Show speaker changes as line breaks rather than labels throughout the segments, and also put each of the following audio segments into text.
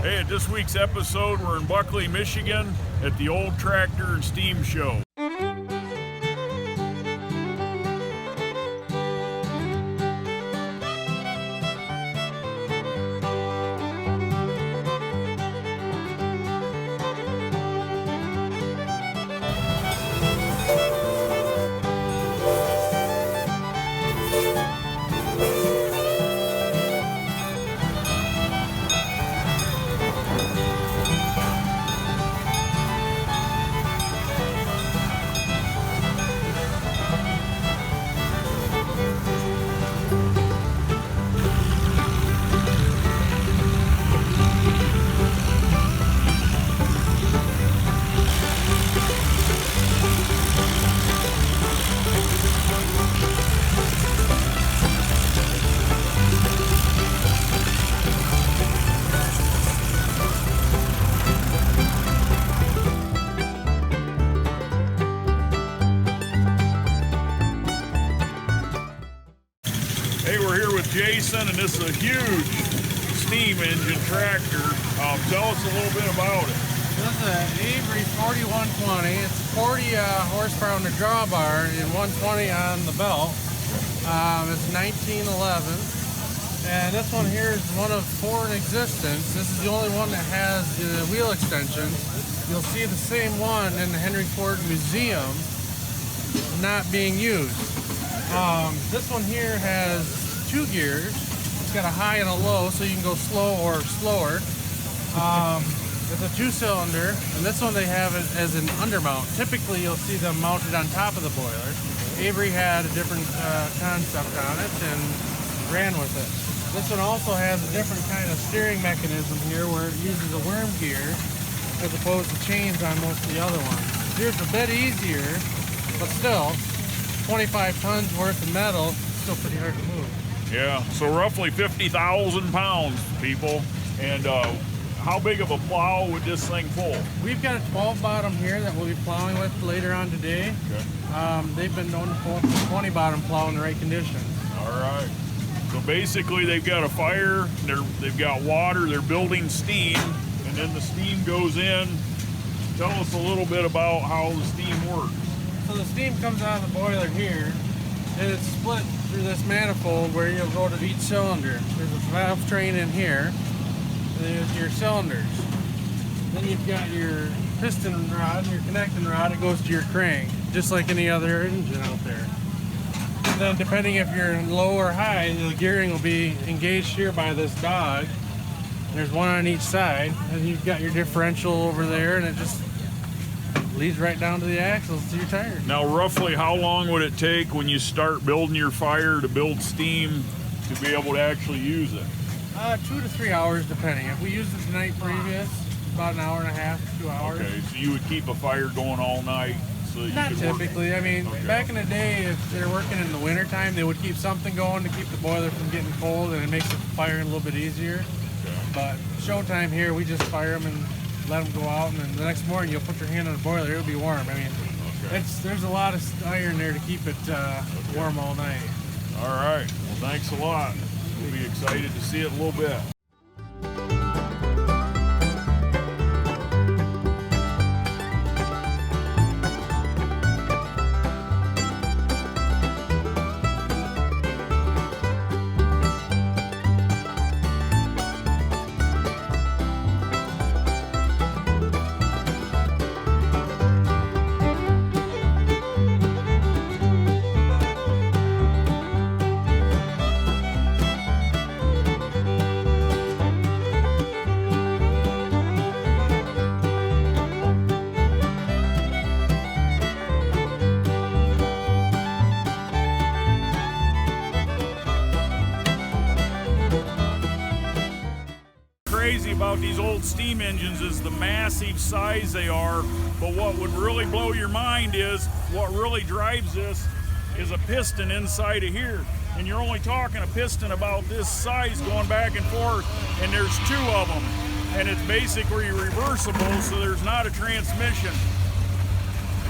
Hey, at this week's episode, we're in Buckley, Michigan at the Old Tractor and Steam Show. Hey, we're here with Jason, and this is a huge steam engine tractor. Tell us a little bit about it.
This is an Avery 4120. It's 40 horsepower on the drawbar and 120 on the belt. It's 1911. And this one here is one of 4 in existence. This is the only one that has the wheel extensions. You'll see the same one in the Henry Ford Museum not being used. This one here has 2 gears. It's got a high and a low, so you can go slow or slower. It's a 2-cylinder, and this one they have it as an undermount. Typically, you'll see them mounted on top of the boiler. Avery had a different concept on it and ran with it. This one also has a different kind of steering mechanism here, where it uses a worm gear as opposed to chains on most of the other ones. Here's a bit easier, but still, 25 tons worth of metal, still pretty hard to move.
Yeah, so roughly 50,000 pounds, people. And how big of a plow would this thing pull?
We've got a 12 bottom here that we'll be plowing with later on today. Okay. They've been known to pull up to 20 bottom plow in the right conditions.
All right. So basically they've got a fire, they've got water, they're building steam, and then the steam goes in. Tell us a little bit about how the steam works.
So the steam comes out of the boiler here, and it's split through this manifold where you'll go to each cylinder. There's a valve train in here, and there's your cylinders. Then you've got your piston rod and your connecting rod. It goes to your crank, just like any other engine out there. And then depending if you're low or high, the gearing will be engaged here by this dog. There's one on each side, and you've got your differential over there, and it just leads right down to the axles to your tire.
Now, roughly how long would it take when you start building your fire to build steam to be able to actually use it?
2 to 3 hours, depending. If we used it the night previous, about an hour and a half, 2 hours.
Okay, so you would keep a fire going all night? So that
Not
you could
typically.
Work.
I mean,
okay.
Back in the day, if they're working in the wintertime, they would keep something going to keep the boiler from getting cold, and it makes the firing a little bit easier.
Okay.
But showtime here, we just fire them and let them go out, and then the next morning you'll put your hand on the boiler, it'll be warm. I mean,
okay.
there's a lot of iron there to keep it warm all night.
All right. Well, thanks a lot. We'll be excited to see it a little bit. Crazy about these old steam engines is the massive size they are, but what would really blow your mind is what really drives this is a piston inside of here, and you're only talking a piston about this size going back and forth, and there's 2 of them, and it's basically reversible, so there's not a transmission.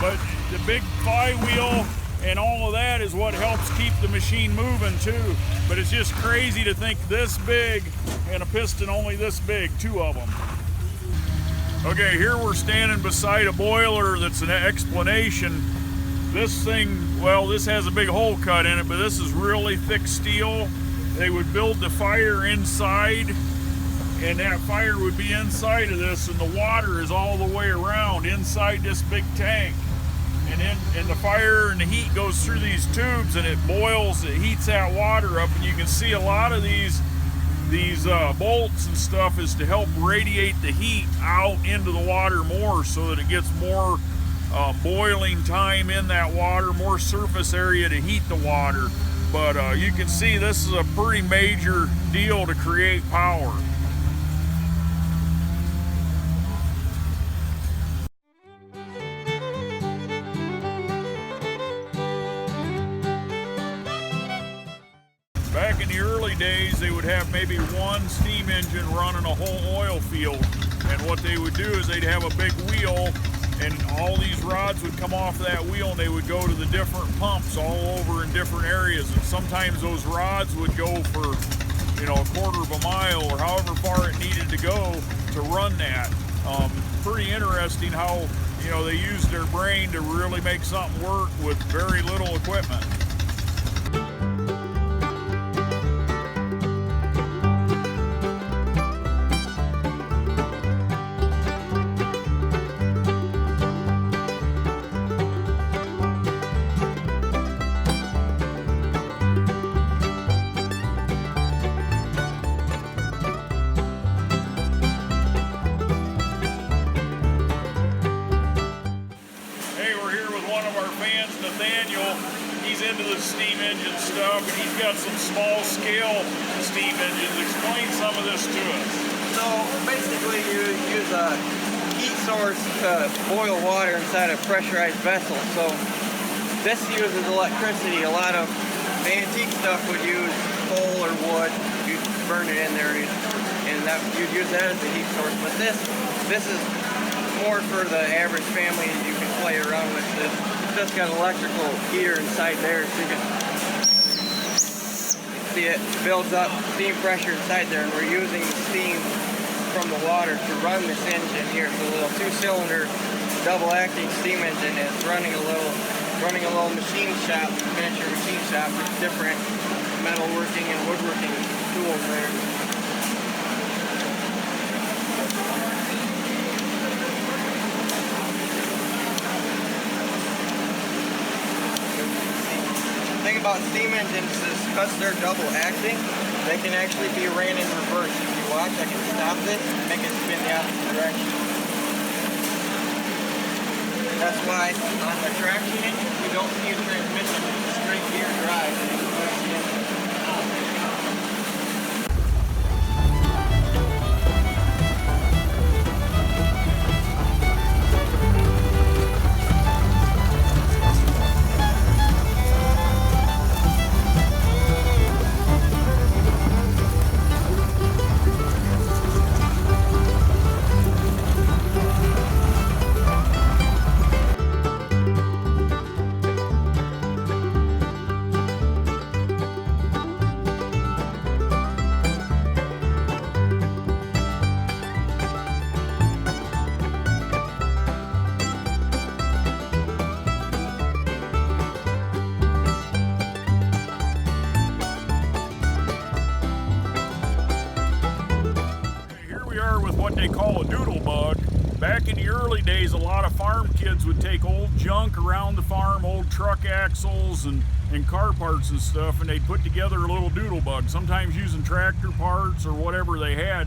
But the big flywheel and all of that is what helps keep the machine moving too. But it's just crazy to think this big and a piston only this big, 2 of them. Okay, here we're standing beside a boiler that's an explanation. This thing, well, this has a big hole cut in it, but this is really thick steel. They would build the fire inside, and that fire would be inside of this, and the water is all the way around inside this big tank. And the fire and the heat goes through these tubes, and it boils, it heats that water up, and you can see a lot of these bolts and stuff is to help radiate the heat out into the water more, so that it gets more boiling time in that water, more surface area to heat the water. But you can see this is a pretty major deal to create power. Back in the early days, they would have maybe one steam engine running a whole oil field. And what they would do is they'd have a big wheel, and all these rods would come off that wheel, and they would go to the different pumps all over in different areas. And sometimes those rods would go for, you know, a quarter of a mile or however far it needed to go to run that. Pretty interesting how, you know, they used their brain to really make something work with very little equipment. He's into the steam engine stuff, and he's got some small scale steam engines. Explain some of this to us.
So basically you use a heat source to boil water inside a pressurized vessel. So this uses electricity. A lot of antique stuff would use coal or wood. You'd burn it in there, and that you'd use that as a heat source. But this is more for the average family. You can play around with this. It's just got an electrical heater inside there, so you can see it builds up steam pressure inside there, and we're using the steam from the water to run this engine here. It's a little 2-cylinder double-acting steam engine. It's running a little machine shop, miniature machine shop with different metalworking and woodworking tools there. The thing about steam engines is because they're double acting, they can actually be ran in reverse. If you watch, I can stop it and make it spin the opposite direction. That's why on the traction engine, you don't see a transmission, it's a straight gear drive.
What they call a doodlebug. Back in the early days, a lot of farm kids would take old junk around the farm, old truck axles and car parts and stuff, and they'd put together a little doodlebug, sometimes using tractor parts or whatever they had.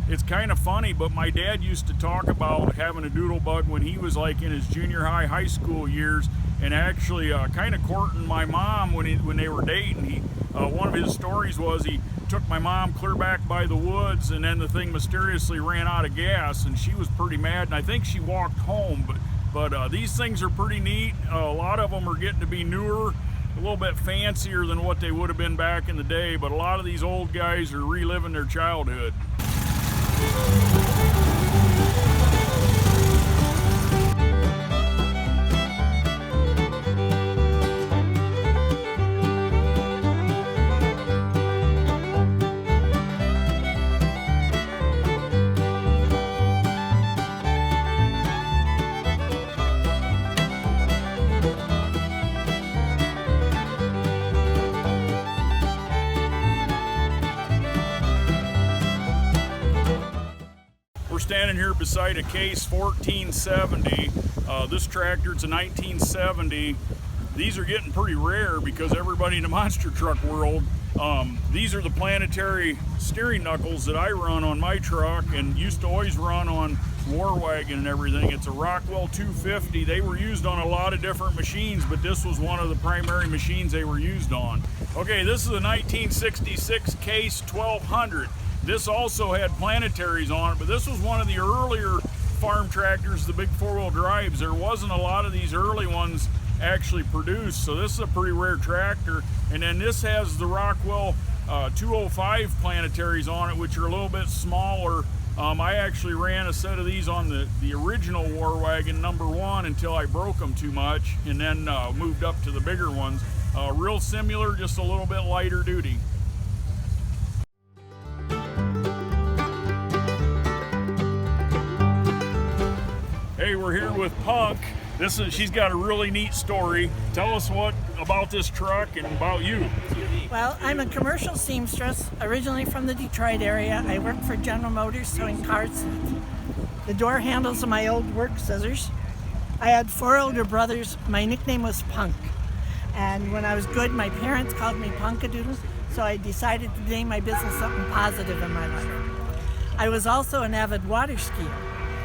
It's kind of funny, but my dad used to talk about having a doodlebug when he was like in his junior high school years, and actually kind of courting my mom when they were dating. One of his stories was he took my mom clear back by the woods, and then the thing mysteriously ran out of gas, and she was pretty mad, and I think she walked home. But these things are pretty neat. A lot of them are getting to be newer, a little bit fancier than what they would have been back in the day, but a lot of these old guys are reliving their childhood. standing here beside a Case 1470. This tractor, it's a 1970. These are getting pretty rare because everybody in the monster truck world, these are the planetary steering knuckles that I run on my truck and used to always run on War Wagon and everything. It's a Rockwell 250. They were used on a lot of different machines, but this was one of the primary machines they were used on. Okay, this is a 1966 Case 1200. This also had planetaries on it, but this was one of the earlier farm tractors, the big four-wheel drives. There wasn't a lot of these early ones actually produced, so this is a pretty rare tractor. And then this has the Rockwell 205 planetaries on it, which are a little bit smaller. I actually ran a set of these on the original War Wagon #1 until I broke them too much, and then moved up to the bigger ones. Real similar, just a little bit lighter duty. Hey, we're here with Punk. She's got a really neat story. Tell us what about this truck and about you.
Well, I'm a commercial seamstress, originally from the Detroit area. I work for General Motors sewing car seats. The door handles are my old work scissors. I had 4 older brothers. My nickname was Punk. And when I was good, my parents called me Punkadoodle, so I decided to name my business something positive in my life. I was also an avid water skier.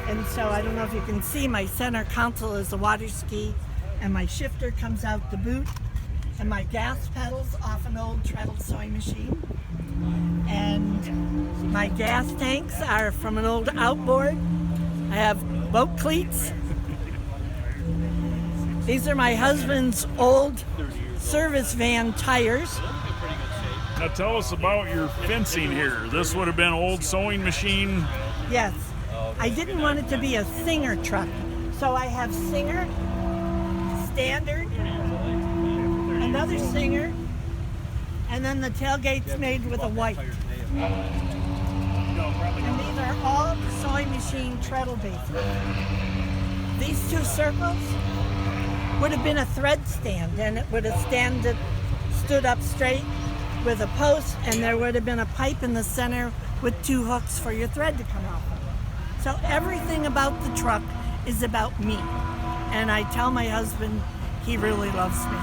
And so I don't know if you can see, my center console is a water ski, and my shifter comes out the boot, and my gas pedals off an old treadle sewing machine. And my gas tanks are from an old outboard. I have boat cleats. These are my husband's old service van tires.
Now tell us about your fencing here. This would have been old sewing machine.
Yes. I didn't want it to be a Singer truck, so I have Singer, Standard, another Singer, and then the tailgate's made with a white. And these are all sewing machine treadle bases. These 2 circles would have been a thread stand, and it would have stood up straight with a post, and there would have been a pipe in the center with 2 hooks for your thread to come out. So everything about the truck is about me. And I tell my husband he really loves me.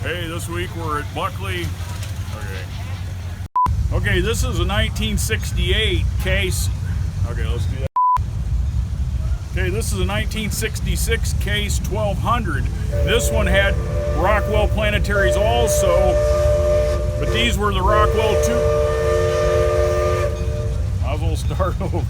Hey, this week we're at Buckley. Okay, this is a 1968 Case. Okay, let's do that. Okay, this is a 1966 Case 1200. This one had Rockwell planetaries also, but these were the Rockwell 2. I will start over.